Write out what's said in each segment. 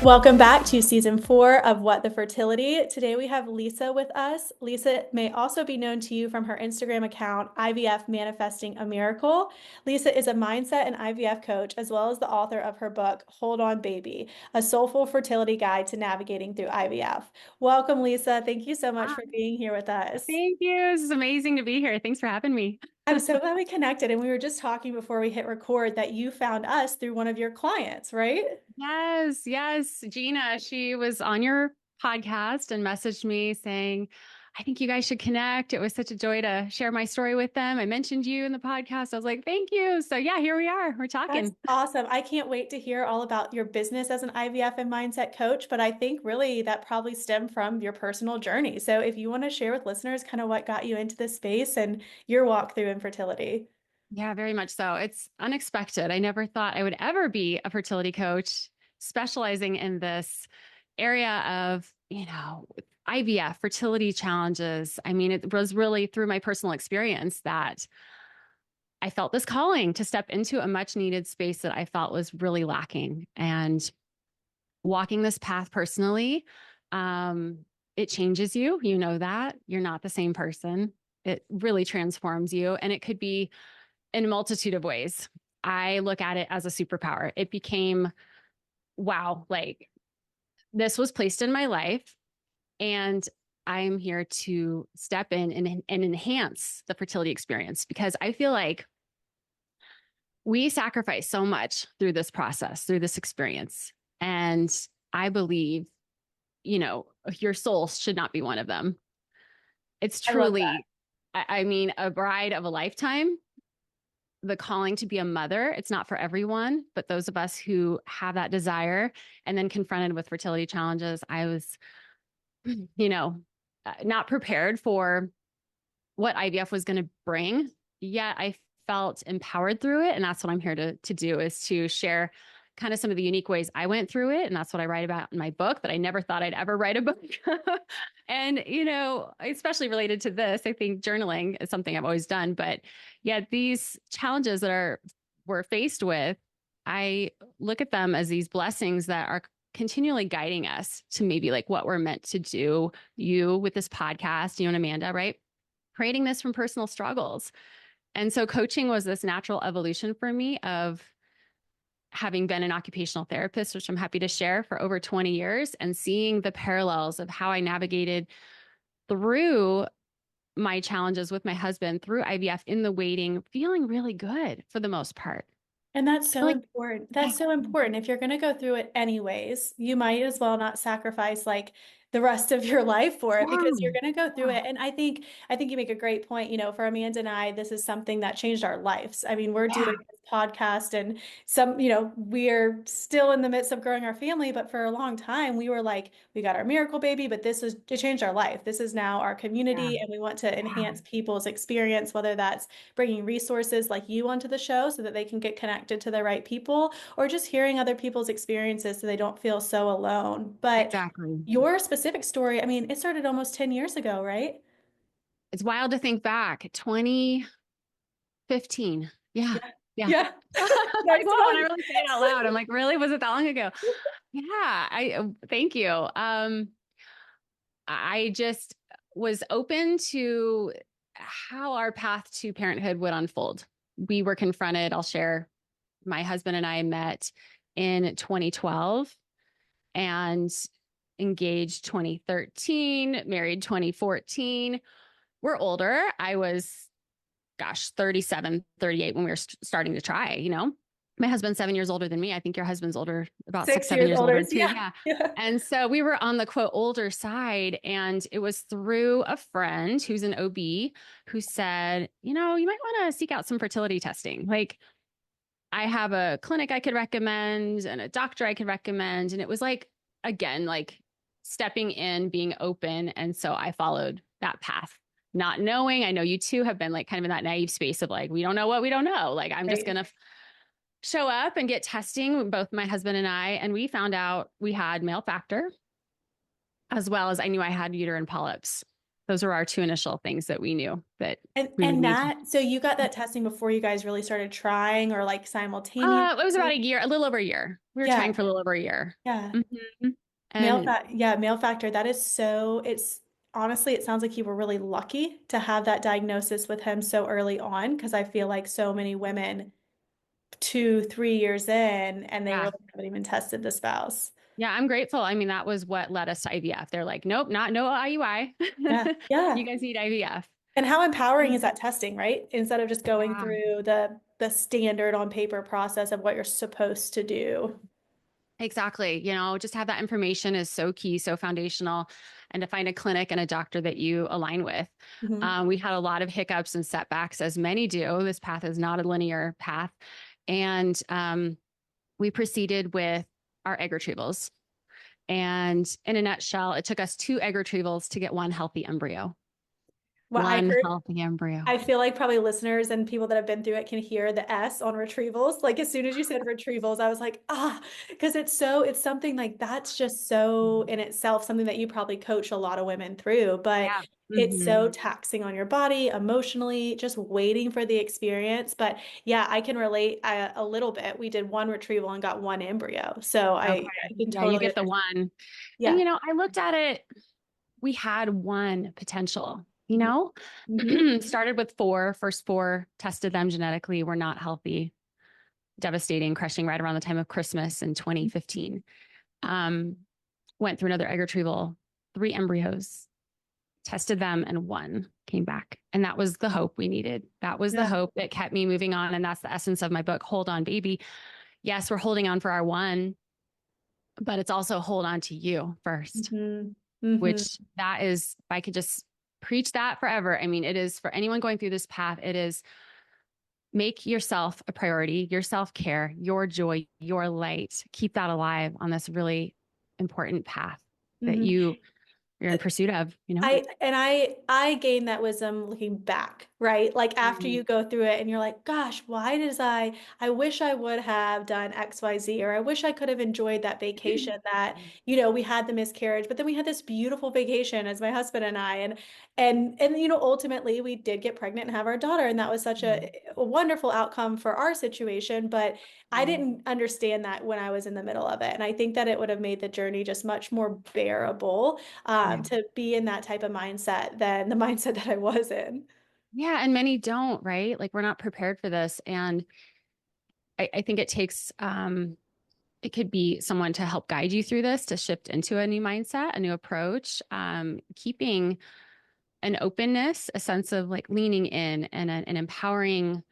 Welcome back to season 4 of What the Fertility. Today we have Lisa with us. Lisa may also be known to you from her Instagram account, IVF Manifesting a Miracle. Lisa is a mindset and IVF coach, as well as the author of her book, Hold On Baby, a soulful fertility guide to navigating through IVF. Welcome, Lisa. Thank you so much Wow, for being here with us. thank you. This is amazing to be here. Thanks for having me. I'm so glad we connected. And we were just talking before we hit record that you found us through one of your clients, right? Yes, yes. Gina, she was on your podcast and messaged me saying, I think you guys should connect. It was such a joy to share my story with them. I mentioned you in the podcast. I was like, thank you. So, yeah, here we are. We're That's talking. awesome. I can't wait to hear all about your business as an IVF and mindset coach, but I think really that probably stemmed from your personal journey. So if you want to share with listeners kind of what got you into this space and your walk through infertility. Yeah, very much so. It's unexpected. I never thought I would ever be a fertility coach specializing in this area of, IVF, fertility challenges. I mean, it was really through my personal experience that I felt this calling to step into a much needed space that I felt was really lacking. And walking this path personally, um, it changes you. You know that you're not the same person. It really transforms you. And it could be in a multitude of ways. I look at it as a superpower. It became, wow, like this was placed in my life, and I'm here to step in and enhance the fertility experience because I feel like we sacrifice so much through this process, through this experience. And I believe, your soul should not be one of them. It's I love that. truly, I mean, a bride of a lifetime, the calling to be a mother. It's not for everyone, but those of us who have that desire and then confronted with fertility challenges, I was, you know, not prepared for what IVF was going to bring. Yet I felt empowered through it. And that's what I'm here to do is to share kind of some of the unique ways I went through it. And that's what I write about in my book that I never thought I'd ever write a book. And, especially related to this, I think journaling is something I've always done. But yet these challenges that we're faced with, I look at them as these blessings that are continually guiding us to maybe like what we're meant to do. You with this podcast, you and Amanda, right? Creating this from personal struggles. And so coaching was this natural evolution for me of having been an occupational therapist, which I'm happy to share for over 20 years, and seeing the parallels of how I navigated through my challenges with my husband through IVF in the waiting, feeling really good for the most part. And that's I feel so like, important. yeah, That's so important. If you're going to go through it anyways, you might as well not sacrifice like the rest of your life for it because you're going to go through yeah, it. And I think you make a great point. For Amanda and I, this is something that changed our lives. I mean, we're yeah, doing this podcast and we're still in the midst of growing our family, but for a long time we were like, we got our miracle baby, but it changed our life. This is now our yeah, community and we want to yeah, enhance people's experience, whether that's bringing resources like you onto the show so that they can get connected to the right people, or just hearing other people's experiences so they don't feel so alone. But exactly. your specific story, I mean, it started almost 10 years ago, right? It's wild to think back. 2015. Yeah. Yeah. Yeah. Yeah. Like, Nice whoa, when I one. really say it out loud, I'm like, really? Was it that long ago? Yeah. Thank you. I just was open to how our path to parenthood would unfold. We were confronted, I'll share, my husband and I met in 2012 and engaged 2013, married 2014. We're older. I was, gosh, 37, 38 when we were starting to try. My husband's 7 years older than me. I think your husband's older, about six, Six seven years years older. older too. Yeah. Yeah. Yeah. And so we were on the quote older side. And it was through a friend who's an OB who said, you might want to seek out some fertility testing. Like, I have a clinic I could recommend and a doctor I could recommend. And it was like, again, like stepping in, being open. And so I followed that path, not knowing. I know you two have been like kind of in that naive space of like, we don't know what we don't know. Like, I'm just Right. going to show up and get testing, both my husband and I. And we found out we had male factor, as well as I knew I had uterine polyps. those were our two initial things that we knew that And we would and need to. that, so you got that testing before you guys really started trying or like simultaneously? It was about a year, a little over a year. We were trying Yeah, for a little over a year. yeah. Hmm. And Male factor. That is so, it's honestly, it sounds like you were really lucky to have that diagnosis with him so early on, because I feel like so many women 2, 3 years in and they yeah, really haven't even tested the spouse. yeah, I'm grateful. I mean, that was what led us to IVF. They're like, nope, no IUI. Yeah, yeah. You guys need IVF. And how empowering is that testing, right? Instead of just going Yeah, through the standard on paper process of what you're supposed to do. exactly. Just have that information is so key, so foundational, and to find a clinic and a doctor that you align with. Hmm. We had a lot of hiccups and setbacks, as many do. This path is not a linear path. And we proceeded with our egg retrievals. And in a nutshell, it took us two egg retrievals to get one healthy embryo. Well, I One heard healthy embryo. I feel like probably listeners and people that have been through it can hear the S on retrievals. Like as soon as you said retrievals, I was like, because it's something like that's just so in itself something that you probably coach a lot of women through, but Yeah. it's Hmm. so taxing on your body emotionally, just waiting for the experience. But yeah, I can relate a little bit. We did one retrieval and got one embryo. So Okay. I can Yeah, you totally get the understand. one. And, Yeah. I looked at it, we had one potential, Hmm. started with four, first four, tested them genetically, were not healthy, devastating, crushing right around the time of Christmas in 2015. Um, Went through another egg retrieval, three embryos, tested them, and one came back. And that was the hope we needed. That was the Yeah. hope that kept me moving on. And that's the essence of my book, Hold On, Baby. Yes, we're holding on for our one, but it's also hold on to you first, Hmm. Hmm. which that is, if I could just preach that forever. I mean, it is for anyone going through this path, it is make yourself a priority, your self care, your joy, your light. Keep that alive on this really important path that Hmm. you're in pursuit of, I gained that wisdom looking back, right? Like after Mhm. you go through it and you're like, gosh, why does I wish I would have done XYZ, or I wish I could have enjoyed that vacation that, we had the miscarriage, but then we had this beautiful vacation as my husband and I, and ultimately we did get pregnant and have our daughter, and that was such a wonderful outcome for our situation, but I Mhm. didn't understand that when I was in the middle of it. And I think that it would have made the journey just much more bearable, Yeah. to be in that type of mindset than the mindset that I was in. Yeah. And many don't, right? Like we're not prepared for this. And I think it takes, it could be someone to help guide you through this, to shift into a new mindset, a new approach, keeping an openness, a sense of like leaning in and an empowering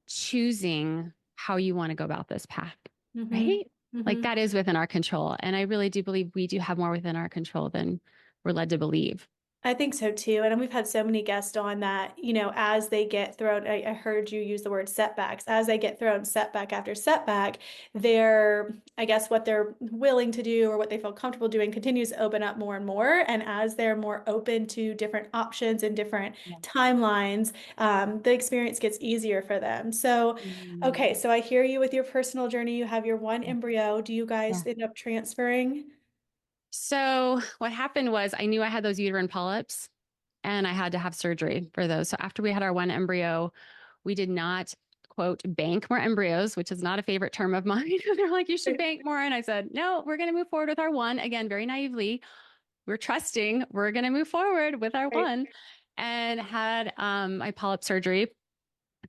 choosing how you want to go about this path, Hmm. right? Like Hmm. that is within our control. And I really do believe we do have more within our control than we're led to believe. I think so too. And we've had so many guests on that, as they get thrown, I heard you use the word setbacks, as they get thrown setback after setback, I guess what they're willing to do or what they feel comfortable doing continues to open up more and more. And as they're more open to different options and different Yeah. timelines, the experience gets easier for them. So, Mm. okay, so I hear you with your personal journey. You have your one Yeah. embryo. Do you Yeah. guys end up transferring? So what happened was I knew I had those uterine polyps and I had to have surgery for those. So after we had our one embryo, we did not quote bank more embryos, which is not a favorite term of mine. They're like, you should bank more. And I said, no, we're going to move forward with our one. Again, very naively, we're trusting we're going to move forward with our Right. one, and had my polyp surgery.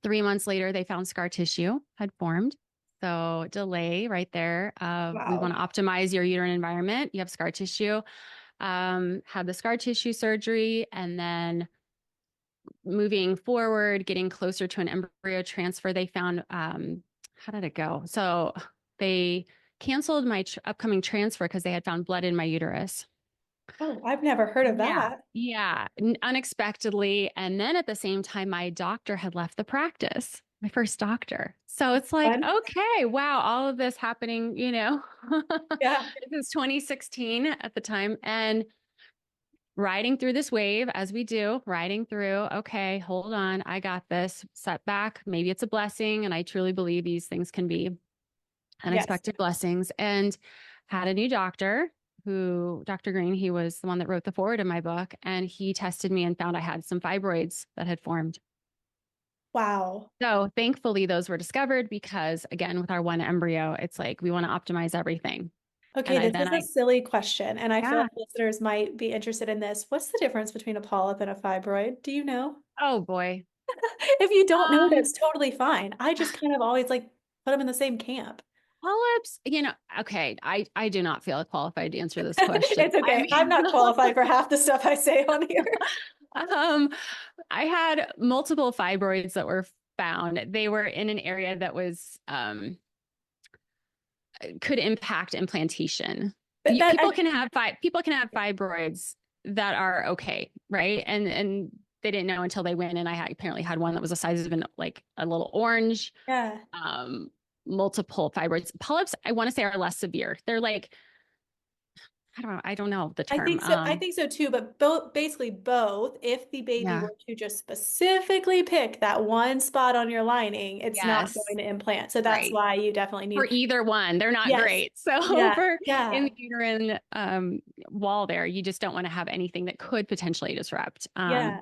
3 months later, they found scar tissue had formed. So delay right there. We want Wow. to optimize your uterine environment. You have scar tissue. Had the scar tissue surgery, and then moving forward, getting closer to an embryo transfer, they found how did it go? So they canceled my upcoming transfer because they had found blood in my uterus. Oh, I've never heard of Yeah. that. Yeah. Unexpectedly. And then at the same time, my doctor had left the practice, my first doctor. So it's like, Fun. okay, wow, all of this happening, Yeah. this is 2016 at the time. And riding through this wave as we do, riding through, okay, hold on, I got this setback. Maybe it's a blessing. And I truly believe these things can be Yes. unexpected blessings. And had a new doctor Dr. Green, he was the one that wrote the foreword in my book, and he tested me and found I had some fibroids that had formed. Wow. So thankfully, those were discovered because, again, with our one embryo, it's like we want to optimize everything. And Okay, I this then is a I, silly question, and I feel yeah. like listeners might be interested in this. What's the difference between a polyp and a fibroid? Do you know? Oh boy. If you don't know, Um, that's totally fine. I just kind of always like put them in the same camp. Polyps, okay, I do not feel qualified to answer this question. It's I okay. I'm mean, not qualified for half the stuff I say on here. um, I had multiple fibroids that were found. They were in an area that was could impact implantation. But that People can have fibroids that are okay, right? And they didn't know until they went, and apparently had one that was the size of like a little orange. yeah. Um, Multiple fibroids. Polyps, I want to say, are less severe. They're like, I don't know the I term. think so. I think so too, but both basically both, if the baby Yeah. were to just specifically pick that one spot on your lining, it's not Yes. going to implant. So that's Right. why you definitely For need, either one, they're not yes. great. So Yeah. for in Yeah. the uterine wall there, you just don't want to have anything that could potentially disrupt. Yeah.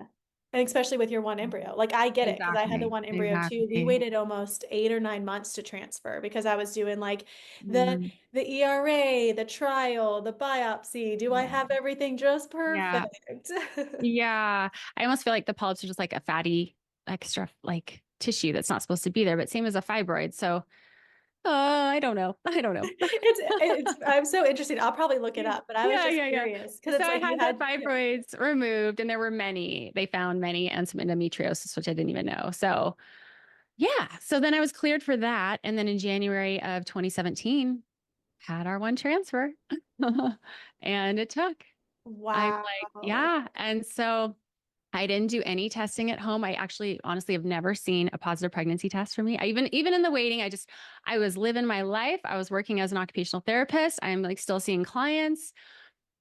And especially with your one embryo. Like I get it because I had the Exactly. one embryo too. We Exactly. waited almost 8 or 9 months to transfer because I was doing like the Mm, the ERA, the trial, the biopsy. Do I yeah. have everything just Yeah. perfect? Yeah. I almost feel like the polyps are just like a fatty extra like tissue that's not supposed to be there, but same as a fibroid. So I don't know. I don't know. It's I'm so interested. I'll probably look it up, but I was Yeah, just yeah, yeah. curious because So it's I like you had the had, yeah. fibroids removed, and there were many. They found many and some endometriosis, which I didn't even know. So yeah. So then I was cleared for that. And then in January of 2017, had our one transfer. And it took. I'm like, Wow. yeah. And so I didn't do any testing at home. I actually honestly have never seen a positive pregnancy test for me. Even in the waiting, I was living my life. I was working as an occupational therapist. I'm like still seeing clients,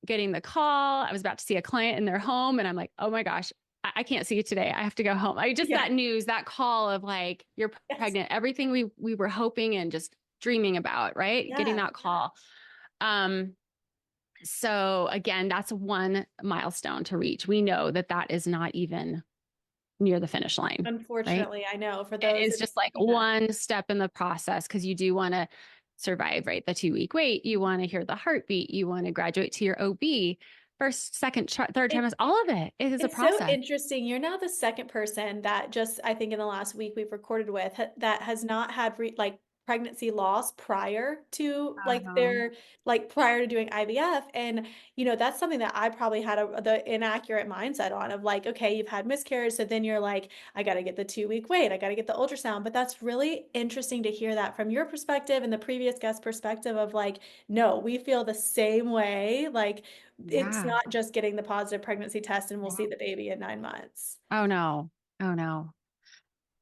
getting the call. I was about to see a client in their home, and I'm like, oh my gosh, I can't see you today. I have to go home. I just Yeah. that news, that call of like, you're Yes. pregnant, everything we were hoping and just dreaming about, right? Getting Yeah. that call. Um, so again, that's one milestone to reach. We know that that is not even near the finish line, right? Unfortunately, I know for those It's that, just like yeah. one step in the process because you do want to survive, right? The 2 week wait, you want to hear the heartbeat, you want to graduate to your OB, first, second, third It, trimester, all of it is a it's so process. interesting. You're now the second person that just, I think in the last week we've recorded with that has not had like pregnancy loss prior to like Um, their like prior to doing IVF. And that's something that I probably had the inaccurate mindset on of like, okay, you've had miscarriage, so then you're like, I got to get the 2 week wait, I got to get the ultrasound. But that's really interesting to hear that from your perspective and the previous guest perspective of like, no, we feel the same way. Like it's yeah. not just getting the positive pregnancy test and we'll see No. the baby in 9 months. Oh no. Oh no.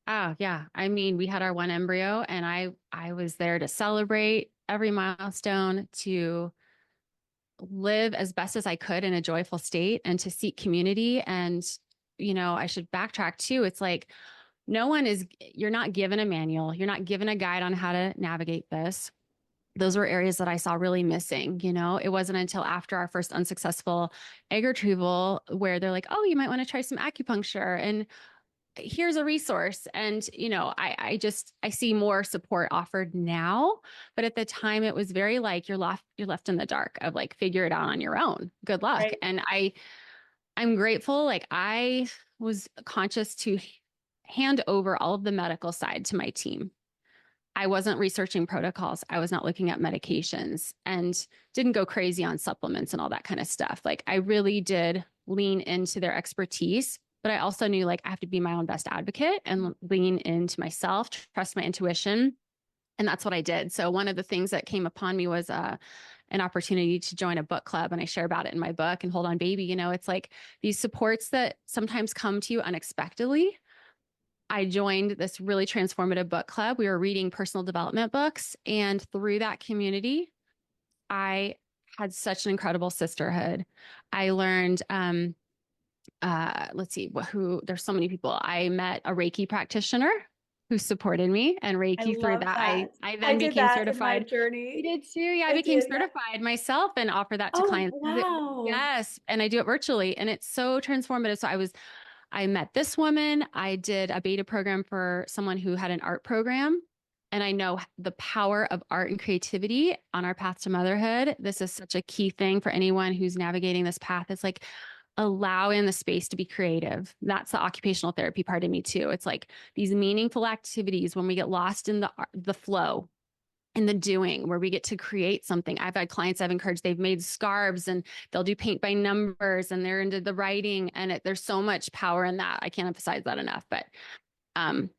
Oh yeah. I mean, we had our one embryo, and I was there to celebrate every milestone, to live as best as I could in a joyful state, and to seek community. And, I should backtrack too. It's like you're not given a manual, you're not given a guide on how to navigate this. Those were areas that I saw really missing. It wasn't until after our first unsuccessful egg retrieval where they're like, oh, you might want to try some acupuncture. And here's a resource. And I see more support offered now, but at the time it was very like you're left in the dark of like figure it out on your own, good luck. Right. And I'm grateful, like I was conscious to hand over all of the medical side to my team. I wasn't researching protocols. I was not looking at medications, and didn't go crazy on supplements and all that kind of stuff. Like I really did lean into their expertise, but I also knew like I have to be my own best advocate and lean into myself, trust my intuition. And that's what I did. So one of the things that came upon me was an opportunity to join a book club, and I share about it in my book, and Hold On Baby. It's like these supports that sometimes come to you unexpectedly. I joined this really transformative book club. We were reading personal development books. And through that community, I had such an incredible sisterhood. I learned, let's see, there's so many people. I met a Reiki practitioner. who supported me and I Reiki through love that. that. I I then did became that in my certified. I journey. did too. Yeah, I I became did, yeah. certified myself and offer that to Oh, clients. wow. Yes, and I do it virtually, and it's so transformative. I met this woman. I did a beta program for someone who had an art program. And I know the power of art and creativity on our path to motherhood. This is such a key thing for anyone who's navigating this path. It's like allow in the space to be creative. That's the occupational therapy part of me too. It's like these meaningful activities when we get lost in the flow in the doing where we get to create something. I've had clients I've encouraged, they've made scarves and they'll do paint by numbers and they're into the writing and there's so much power in that. I can't emphasize that enough, but um,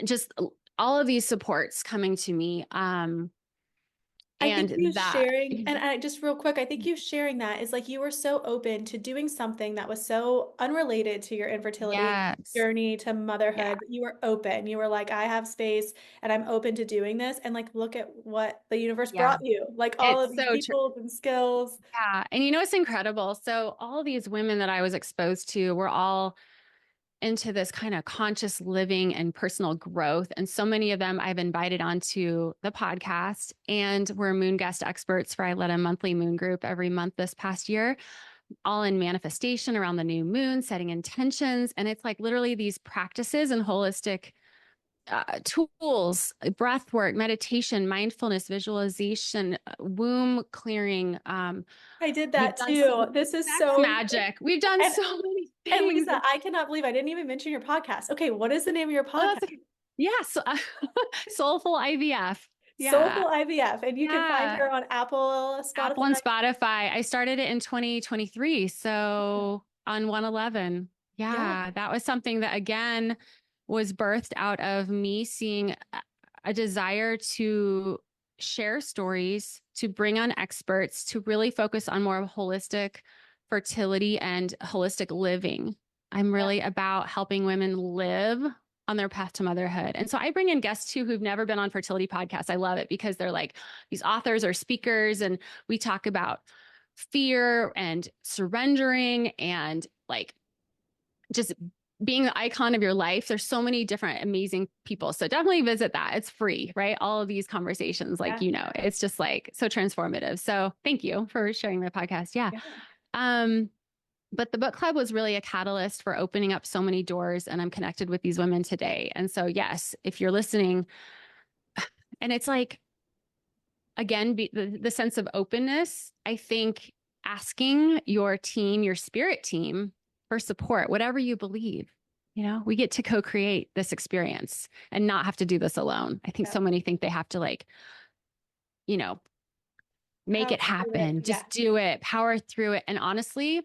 just all of these supports coming to me. I think you And that, sharing, and I just real quick, I think you sharing that is like you were so open to doing something that was so unrelated to your infertility yes. journey to Yeah. motherhood. You were open. You were like, I have space and I'm open to doing this. And like, look at what the universe Yeah. brought you, like all of It's these so true. people and skills. Yeah. And you know, it's incredible. So all these women that I was exposed to were all into this kind of conscious living and personal growth. And so many of them I've invited onto the podcast, and we're moon guest experts for I led a monthly moon group every month this past year, all in manifestation around the new moon, setting intentions. And it's like literally these practices and holistic tools, breath work, meditation, mindfulness, visualization, womb clearing. I did We've that done too. This is sex so, magic. We've done and, so many and things. Lisa, I cannot believe I didn't even mention your podcast. Okay, what is the name of your Oh, podcast? that's okay. Yeah, so, soulful IVF. Yeah. Soulful IVF, and you can find Yeah. her on Apple, Apple and Spotify. Spotify. I started it in 2023. So on 111. Yeah, Yeah. That was something that again was birthed out of me seeing a desire to share stories, to bring on experts, to really focus on more of holistic fertility and holistic living. I'm yeah. really about helping women live on their path to motherhood. And so I bring in guests too who've never been on fertility podcasts. I love it because they're like these authors or speakers, and we talk about fear and surrendering and like just being the icon of your life. There's so many different amazing people. So definitely visit that. It's free, right? All of these conversations, like, Yeah. you know, it's just like so transformative. So thank you for sharing my podcast. Yeah. Yeah. Um, but the book club was really a catalyst for opening up so many doors, and I'm connected with these women today. And so, yes, if you're listening, and it's like, again, the sense of openness, I think asking your team, your spirit team for support, whatever you believe, you know, we get to co-create this experience and not have to do this alone. I think Yeah. so many think they have to like, you know, make Power it through it. happen, Yeah. just do it, power through it. And honestly,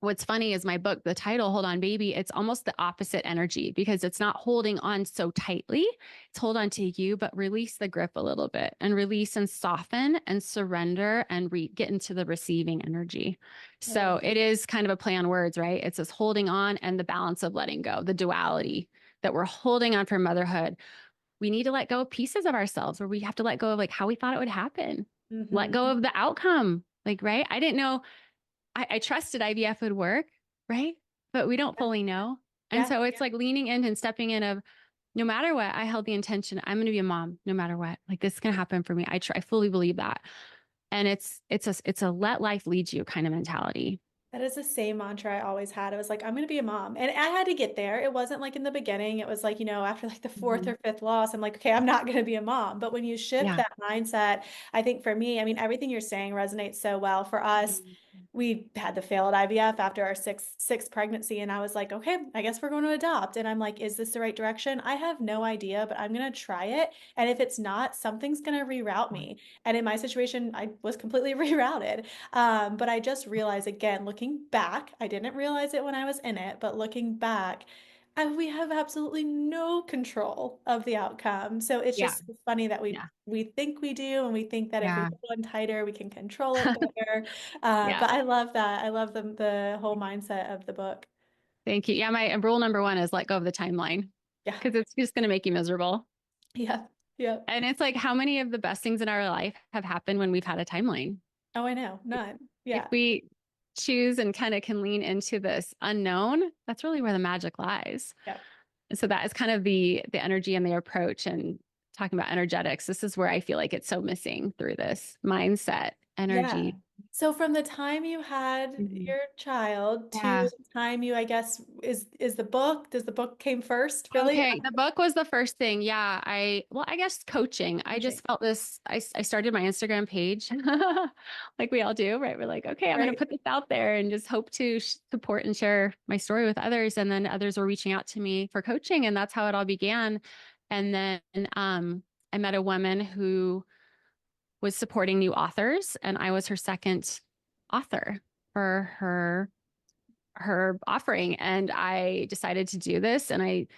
what's funny is my book, the title, Hold On Baby, it's almost the opposite energy because it's not holding on so tightly. It's hold on to you, but release the grip a little bit and release and soften and surrender and get into the receiving energy. I love So it is kind of a play on words, right? It's this holding on and the balance of letting go, the duality that we're holding on for motherhood. We need to let go of pieces of ourselves, or we have to let go of like how we thought it would happen, it. let go of the outcome. Like, right? I didn't know I trusted IVF would work, right? But we don't Yeah. fully know. And Yeah. so it's like leaning in and stepping in of no matter what, I held the intention, I'm going to be a mom no matter what. Like this is going to happen for me. I fully believe that. And it's a let life lead you kind of mentality. That is the same mantra I always had. I was like, I'm going to be a mom. And I had to get there. It wasn't like in the beginning. It was like, after like the fourth Mhm. or fifth loss, I'm like, okay, I'm not going to be a mom. But when you shift Yeah. that mindset, I think for me, I mean, everything you're saying resonates so well for us. Mhm. We had the failed IVF after our sixth pregnancy. And I was like, okay, I guess we're going to adopt. And I'm like, is this the right direction? I have no idea, but I'm going to try it. And if it's not, something's going to reroute me. And in my situation, I was completely rerouted. But I just realized again, looking back, I didn't realize it when I was in it, but looking back, we have absolutely no control of the outcome. So it's Yeah. just funny that we Yeah. we think we do, and we think that if we Yeah. pull in tighter, we can control it better. Yeah. But I love that. I love the whole mindset of the book. Thank you. Yeah. My rule number one is let go of the timeline Yeah, because it's just going to make you miserable. yeah, yeah. And it's like how many of the best things in our life have happened when we've had a timeline? Oh, I know, none. If Yeah, we choose and kind of can lean into this unknown, that's really where the magic lies. yeah. So that is kind of the energy and the approach and talking about energetics. This is where I feel like it's so missing through this mindset, Yeah. energy. So from the time you had Mhm. your child to Yeah. the time you, I guess, is the book, does the book came first, really? Okay, the book was the first thing. Yeah, well, I guess coaching. I Coaching, just felt this. I started my Instagram page, like we all do, right? We're like, okay, I'm going to right? put this out there and just hope to support and share my story with others. And then others were reaching out to me for coaching, and that's how it all began. And then I met a woman who was supporting new authors, and I was her second author for her offering. And I decided to do this, and I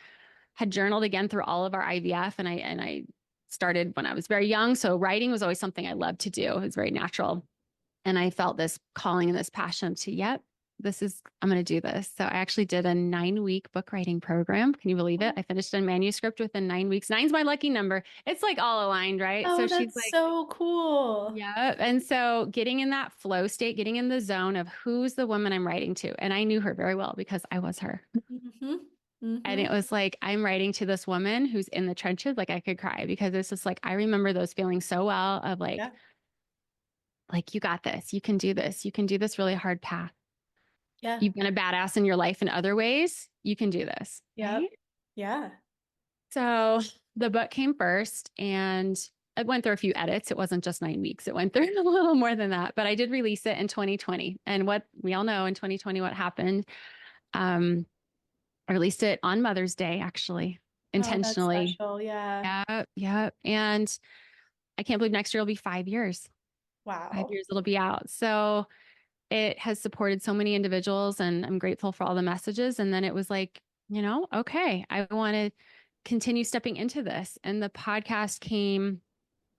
had journaled again through all of our IVF, and I started when I was very young. So writing was always something I loved to do. It was very natural. And I felt this calling and this passion to, yep, I'm going to do this. So I actually did a 9-week book writing program. Can you believe it? I finished a manuscript within 9 weeks. Nine's my lucky number. It's like all aligned, right? So Oh, she's that's like, so cool. yeah. And so getting in that flow state, getting in the zone of who's the woman I'm writing to. And I knew her very well because I was her. Mm-hmm. And it Mm-hmm. was like, I'm writing to this woman who's in the trenches. Like I could cry because it's just like, I remember those feelings so well of Yeah. like, you got this, you can do this, you can do this really hard path. Yeah. You've been a badass in your life in other ways. You can do this. Right. Yep. Yeah. So the book came first and it went through a few edits. It wasn't just 9 weeks. It went through a little more than that, but I did release it in 2020. And what we all know in 2020, what happened, um, I released it on Mother's Day, actually, Oh, that's intentionally. special. Yeah. Yeah, yeah. And I can't believe next year will be 5 years. Five Wow. years it'll be out. So it has supported so many individuals, and I'm grateful for all the messages. And then it was like, okay, I want to continue stepping into this. And the podcast came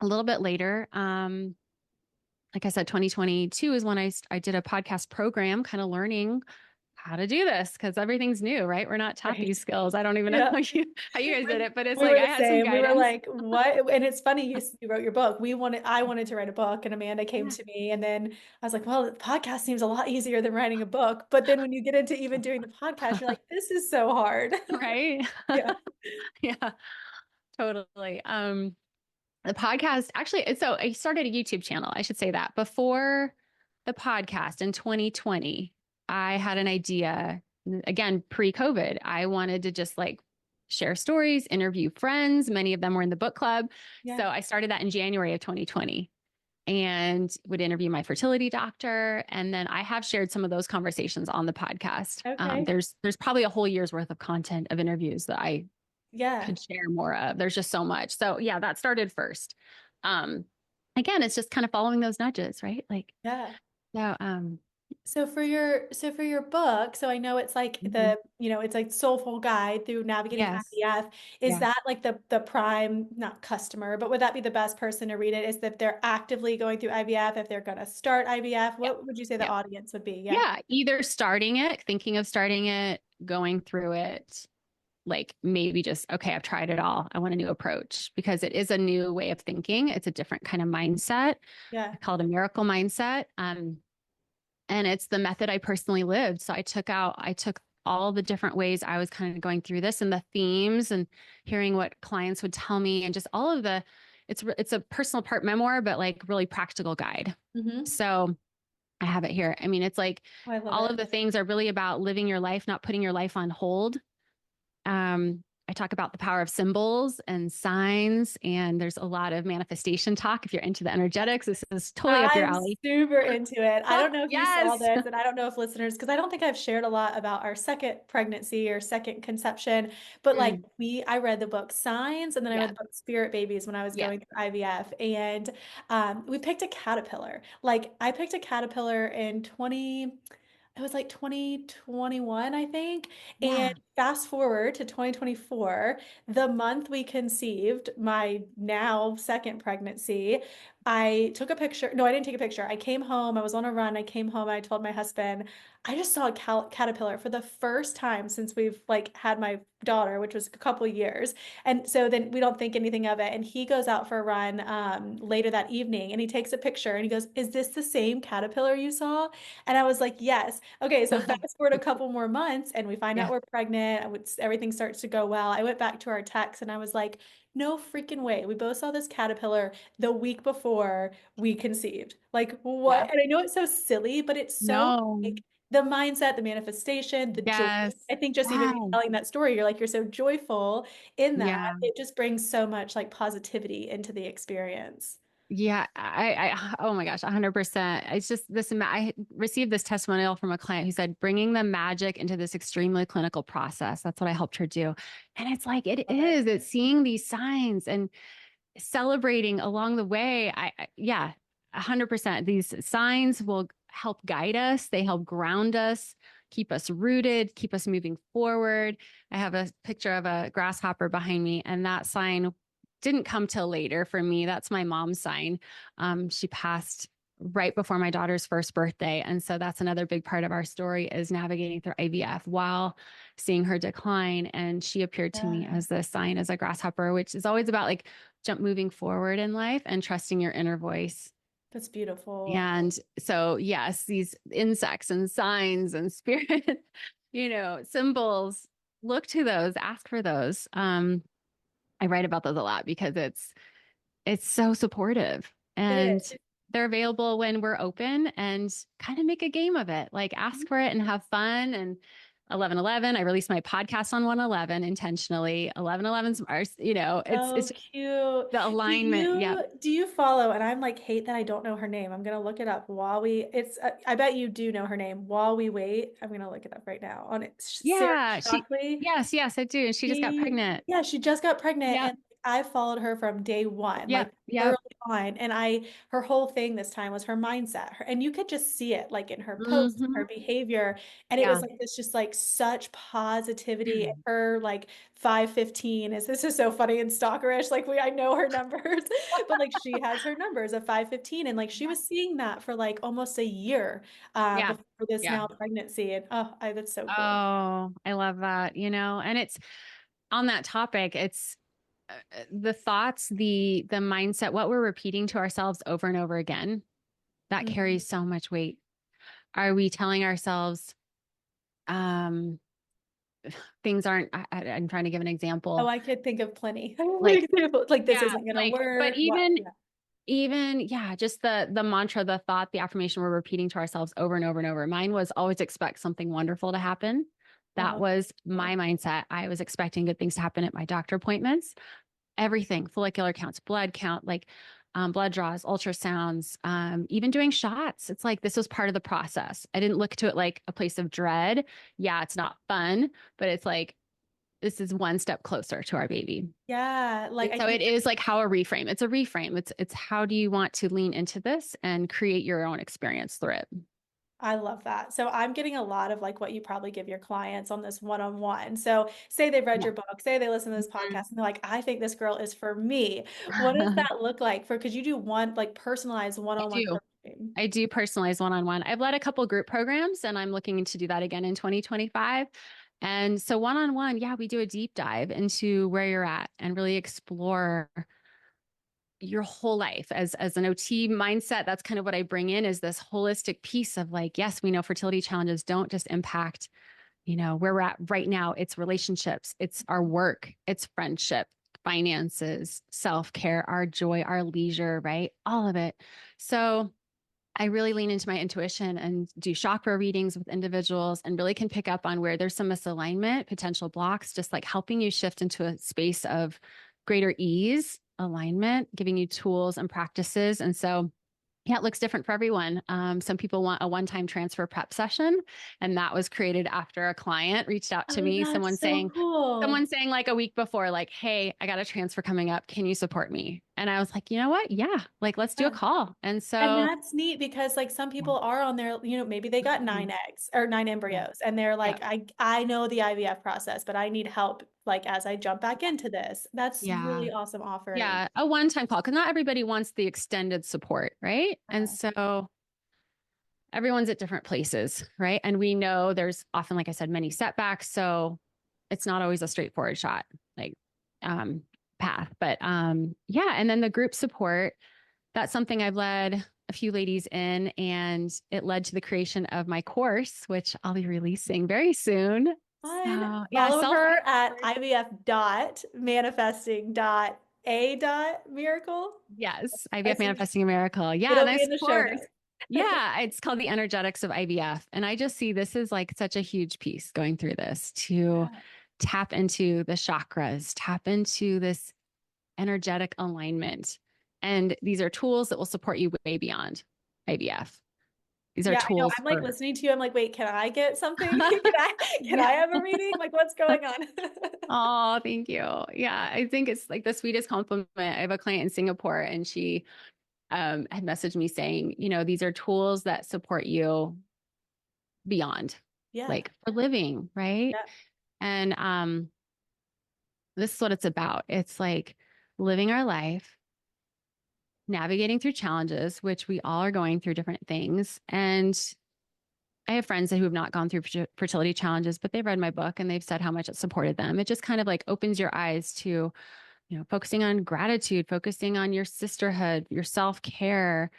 a little bit later. Like I said, 2022 is when I did a podcast program, kind of learning how to do this because everything's new, right? We're not taught Right. these skills. I don't even know Yeah. how you guys did We it, but it's we like were I the had some same. We were guidance. like, what? And it's funny you wrote your book. I wanted to write a book, and Amanda came Yeah. to me, and then I was like, well, the podcast seems a lot easier than writing a book. But then when you get into even doing the podcast, you're like, this is so hard. Right? Yeah. Yeah, totally. The podcast actually, so I started a YouTube channel. I should say that before the podcast in 2020, I had an idea again, pre-COVID. I wanted to just like share stories, interview friends. Many of them were in the book club. So Yeah. I started that in January of 2020 and would interview my fertility doctor. And then I have shared some of those conversations on the podcast. Okay. There's probably a whole year's worth of content of interviews that I Yeah. could share more of. There's just so much. So yeah, that started first. Um, Again, it's just kind of following those nudges, right? Like, Yeah. so, So for your book, so I know it's like mhm. it's like Soulful Guide through navigating Yes, IVF. Is yeah, that like the prime, not customer, but would that be the best person to read it? Is that they're actively going through IVF, if they're going to start IVF? yep, What would you say the yep, audience would be? Yeah. yeah. Either starting it, thinking of starting it, going through it, like maybe just okay, I've tried it all. I want a new approach because it is a new way of thinking. It's a different kind of mindset. Yeah. I call it a miracle mindset. And it's the method I personally lived. So I took all the different ways I was kind of going through this and the themes and hearing what clients would tell me and just all of it's a personal part memoir, but like really practical guide. Mm-hmm. So I have it here. I mean, it's like Oh, I love all it. of the things are really about living your life, not putting your life on hold. I talk about the power of symbols and signs, and there's a lot of manifestation talk. If you're into the energetics, this is totally up your I'm alley. super into it. I don't know if you saw Yes. this, and I don't know if listeners, because I don't think I've shared a lot about our second pregnancy or second conception, but like Mm, I read the book Signs, and then I read yeah. the book Spirit Babies when I was Yeah. going through IVF, and we picked a caterpillar. Like I picked a caterpillar in 20, it was like 2021, I think. And Yeah. fast forward to 2024, the month we conceived my now second pregnancy, I took a picture. No, I didn't take a picture. I came home. I was on a run. I came home. I told my husband, I just saw a caterpillar for the first time since we've like had my daughter, which was a couple years. And so then we don't think anything of it. And he goes out for a run later that evening and he takes a picture and he goes, "Is this the same caterpillar you saw?" And I was like, "Yes." Okay, so fast forward a couple more months and we find out Yeah. we're pregnant. Everything starts to go well. I went back to our text and I was like, no freaking way. We both saw this caterpillar the week before we conceived. Like, Yeah. what? And I know it's so silly, but it's so No. like the mindset, the manifestation, the joy. Yes. I think just even you Yes. telling that story, you're like, you're so joyful in that. Yeah. It just brings so much like positivity into the experience. Yeah, oh my gosh, 100%. It's just this, I received this testimonial from a client who said, bringing the magic into this extremely clinical process. That's what I helped her do. And it's like, Love it. it's seeing these signs and celebrating along the way. Yeah, 100%. These signs will help guide us. They help ground us, keep us rooted, keep us moving forward. I have a picture of a grasshopper behind me, and that sign didn't come till later for me. That's my mom's sign. She passed right before my daughter's first birthday. And so that's another big part of our story is navigating through IVF while seeing her decline. And she appeared to me Yeah, as the sign as a grasshopper, which is always about like jump moving forward in life and trusting your inner voice. that's beautiful. And so, yes, these insects and signs and spirit, symbols, look to those, ask for those. I write about those a lot because it's so supportive It and is. they're available when we're open and kind of make a game of it. Like ask for it and have fun. And 11/11, I released my podcast on 111 intentionally. 11/11's Mars, it's So cute. the Do alignment. Yeah. you follow, and I'm like hate that I don't know her name. I'm gonna look it up while we I bet you do know her name. While we wait, I'm gonna look it up right now on it. Sarah Yeah. Shockley. Yes, I do. And she just got pregnant. Yeah, she just got pregnant Yep. and I followed her from day one, like Yep. early Yep. on. And her whole thing this time was her mindset. And you could just see it like in her posts, her Hmm. behavior. And it was Yeah. like this just like such positivity. And her like 515 this is so funny and stalkerish. Like I know her numbers, but like she has her numbers of 515. And like she was seeing that for like almost a year Yeah. before this Yeah. now pregnancy. And that's so cool. Oh, I love that, and it's on that topic, it's the thoughts, the mindset, what we're repeating to ourselves over and over again, that Mhm. carries so much weight. Are we telling ourselves um things aren't I'm trying to give an Oh, example. I could think of plenty. Like, Like this yeah, isn't gonna like, but work. What? even yeah, just the mantra, the thought, the affirmation we're repeating to ourselves over and over and over. Mine was always expect something wonderful to happen. That Oh, was my mindset. I was expecting good things to happen at my doctor appointments, everything, follicular counts, blood count, like blood draws, ultrasounds, even doing shots. It's like this was part of the process. I didn't look to it like a place of dread. Yeah, it's not fun, but it's like this is one step closer to our baby. yeah. Like And I so it think is like how a reframe. It's a reframe. It's how do you want to lean into this and create your own experience through it? I love that. So I'm getting a lot of like what you probably give your clients on this one-on-one. So say they've read Yeah. your book, say they listen to this Mhm. podcast and they're like, I think this girl is for me. What does that look like could you do one like personalized I one-on-one do. coaching? I do personalize one-on-one. I've led a couple group programs and I'm looking to do that again in 2025. And so one-on-one, yeah, we do a deep dive into where you're at and really explore your whole life as an OT mindset. That's kind of what I bring in is this holistic piece of like, yes, we know fertility challenges don't just impact, where we're at right now. It's relationships, it's our work, it's friendship, finances, self-care, our joy, our leisure, right? All of it. So I really lean into my intuition and do chakra readings with individuals and really can pick up on where there's some misalignment, potential blocks, just like helping you shift into a space of greater ease, alignment, giving you tools and practices. And so, yeah, it looks different for everyone. Some people want a one-time transfer prep session, and that was created after a client reached out to Oh, me. that's so Someone cool. saying like a week before, like, "Hey, I got a transfer coming up. Can you support me?" And I was like, "You know what? Yeah, like let's do a Yeah. call." And And so, that's neat because like some yeah. people are on their, maybe they got Mhm. nine eggs or nine Yeah. embryos and they're Yeah. like, I know the IVF process, but I need help like as I jump back into this. That's Yeah. really awesome offering. Yeah. A one-time call, because not everybody wants the extended support, right? And Yeah. so everyone's at different places, right? And we know there's often, like I said, many setbacks. So it's not always a straightforward shot, like um, path. But yeah. And then the group support, that's something I've led a few ladies in, and it led to the creation of my course, which I'll be releasing very soon. Fun. So yeah, Follow self. her at IVF dot manifesting dot a dot miracle. Yes, I IVF see. Manifesting a Miracle. Yeah, It'll be nice in the show course. notes. Yeah, it's called The Energetics of IVF. And I just see this is like such a huge piece going through this to Yeah. tap into the chakras, tap into this energetic alignment. And these are tools that will support you way beyond IVF. These are Yeah, I know. tools I'm like for, listening to you. I'm like, wait, can I get something? Can I yeah. have a reading? Like, what's going on? Oh, thank you. Yeah, I think it's like the sweetest compliment. I have a client in Singapore, and she had messaged me saying, these are tools that support you beyond, Yeah. like for living, right? Yeah. And this is what it's about. It's like living our life, navigating through challenges, which we all are going through different things. And I have friends who have not gone through fertility challenges, but they've read my book and they've said how much it supported them. It just kind of like opens your eyes to, focusing on gratitude, focusing on your sisterhood, your self care,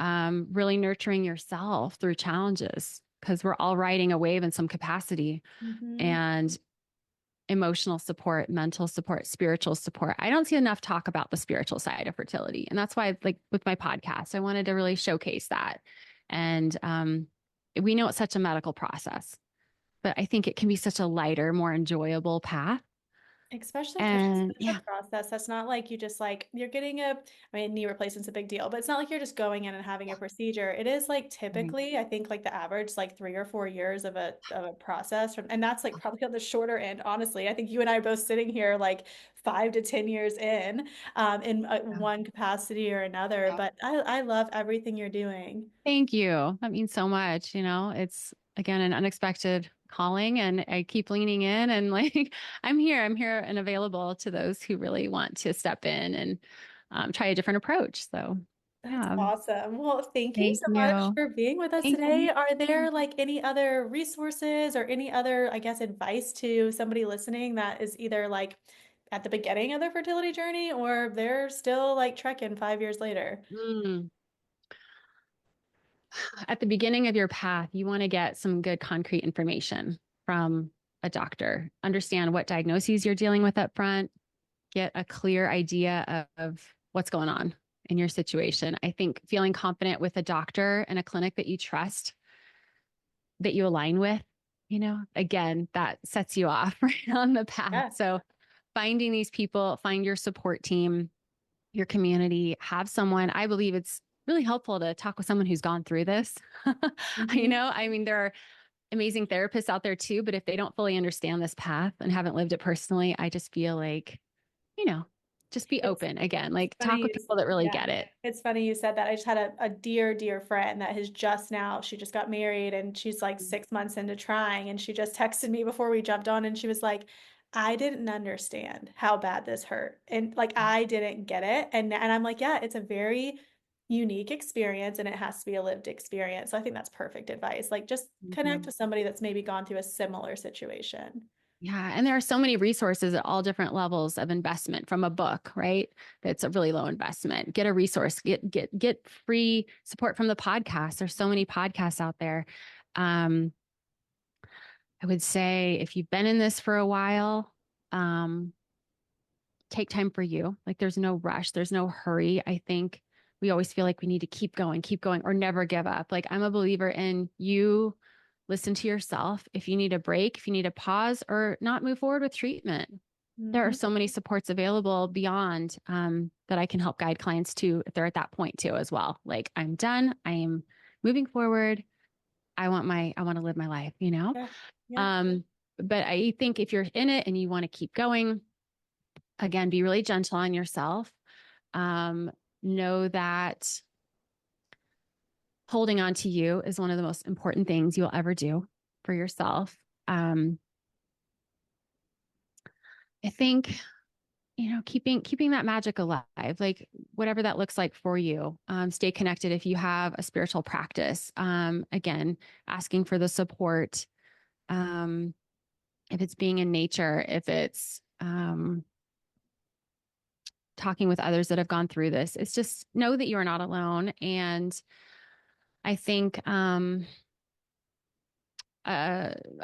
really nurturing yourself through challenges because we're all riding a wave in some capacity. Hmm. And emotional support, mental support, spiritual support. I don't see enough talk about the spiritual side of fertility. And that's why, like with my podcast, I wanted to really showcase that. And we know it's such a medical process, but I think it can be such a lighter, more enjoyable path. Especially because it's And such yeah. a process. That's not like you just like you're getting a, I mean, knee replacement's a big deal, but it's not like you're just going in and having a procedure. It is like Right. typically, I think like the average like 3 or 4 years of a process from, and that's like probably on the shorter end, honestly. I think you and I are both sitting here like 5 to 10 years in one capacity or another. But I love everything you're doing. Thank you. That means so much. It's again an unexpected calling, and I keep leaning in and like I'm here and available to those who really want to step in and try a different approach. So That's yeah, awesome. Well, thank you thank so much you. for being with us Thank you. today. Are there like any other resources or any other, I guess, advice to somebody listening that is either like at the beginning of their fertility journey or they're still like trekking 5 years later? Mm. At the beginning of your path, you want to get some good concrete information from a doctor. Understand what diagnoses you're dealing with up front. Get a clear idea of what's going on in your situation. I think feeling confident with a doctor and a clinic that you trust, that you align with, again, that sets you off right on the path. Yeah. So finding these people, find your support team, your community, have someone. I believe it's really helpful to talk with someone who's gone through this. Hmm. I mean, there are amazing therapists out there too, but if they don't fully understand this path and haven't lived it personally, I just feel like, you know, just be It's open again, it's like talk funny with you, people that really yeah. get it. It's funny you said that. I just had a dear, dear friend that has just now, she just got married and she's like 6 months into trying. And she just texted me before we jumped on and she was like, I didn't understand how bad this hurt. And like I didn't get it. And I'm like, yeah, it's a very unique experience and it has to be a lived experience. So I think that's perfect advice. Like just connect Mhm. with somebody that's maybe gone through a similar situation. Yeah. And there are so many resources at all different levels of investment from a book, right? That's a really low investment. Get a resource, get free support from the podcast. There's so many podcasts out there. Um, I would say if you've been in this for a while, um, take time for you. Like there's no rush, there's no hurry. I think we always feel like we need to keep going, or never give up. Like I'm a believer in you listen to yourself. If you need a break, if you need a pause or not move forward with treatment, there are Hmm. so many supports available beyond that I can help guide clients to if they're at that point too as well. Like I'm done. I am moving forward. I want to live my life. Yeah. Yeah. Um, but I think if you're in it and you want to keep going, again, be really gentle on yourself. Um, know that holding on to you is one of the most important things you'll ever do for yourself. Um, I think, keeping that magic alive, like whatever that looks like for you. Stay connected if you have a spiritual practice. Again, asking for the support. Um, if it's being in nature, if it's talking with others that have gone through this, it's just know that you are not alone. And I think a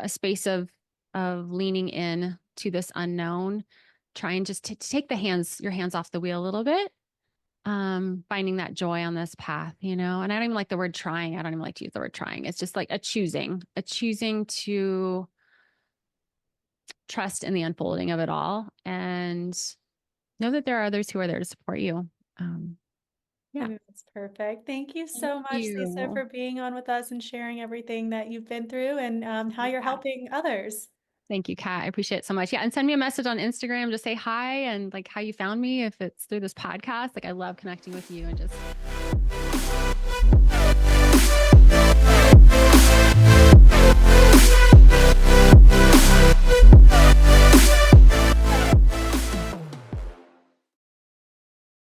space of leaning in to this unknown, trying just to take your hands off the wheel a little bit, finding that joy on this path, and I don't even like the word trying. I don't even like to use the word trying. It's just like a choosing to trust in the unfolding of it all and know that there are others who are there to support you. Um, I yeah. think that's perfect. Thank you Thank so much, Lisa, you. for being on with us and sharing everything that you've been through and how you're Yeah. helping others. Thank you, Kat. I appreciate it so much. Yeah. And send me a message on Instagram. Just say hi and like how you found me if it's through this podcast. Like I love connecting with you and just